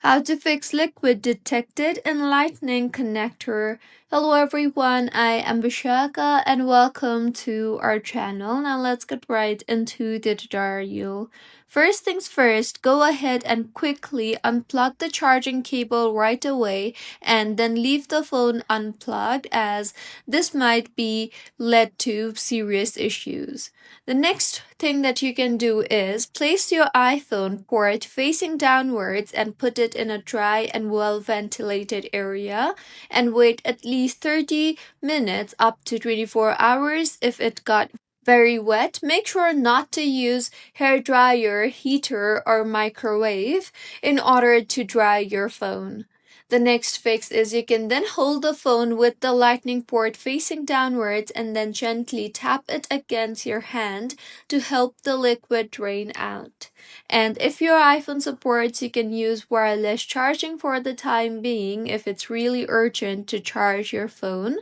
How to fix liquid detected in lightning connector. Hello everyone, I am Vishaka and welcome to our channel. Now let's get right into the tutorial. First things first, go ahead and quickly unplug the charging cable right away and then leave the phone unplugged as this might be led to serious issues. The next thing that you can do is place your iPhone port facing downwards and put it in a dry and well ventilated area and wait at least 30 minutes up to 24 hours if it got very wet. Make sure not to use hair dryer, heater, or microwave in order to dry your phone. The next fix is you can then hold the phone with the lightning port facing downwards and then gently tap it against your hand to help the liquid drain out. And if your iPhone supports, you can use wireless charging for the time being if it's really urgent to charge your phone.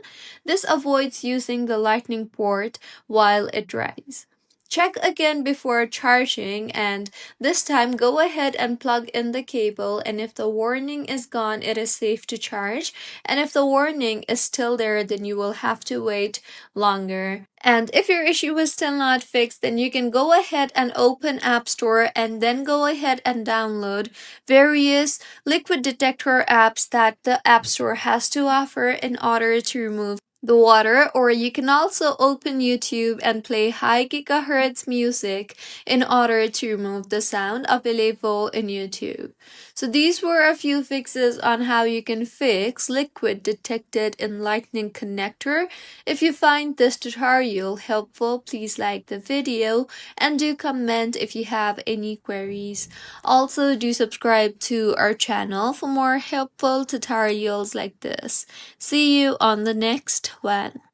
This avoids using the lightning port while it dries. Check again before charging and this time go ahead and plug in the cable, and if the warning is gone it is safe to charge, and if the warning is still there then you will have to wait longer. And if your issue is still not fixed, then you can go ahead and open App Store and then go ahead and download various liquid detector apps that the App Store has to offer in order to remove the water, or you can also open YouTube and play high gigahertz music in order to remove the sound available in YouTube. So these were a few fixes on how you can fix liquid detected in lightning connector. If you find this tutorial helpful, please like the video and do comment if you have any queries. Also, do subscribe to our channel for more helpful tutorials like this. See you on the next one.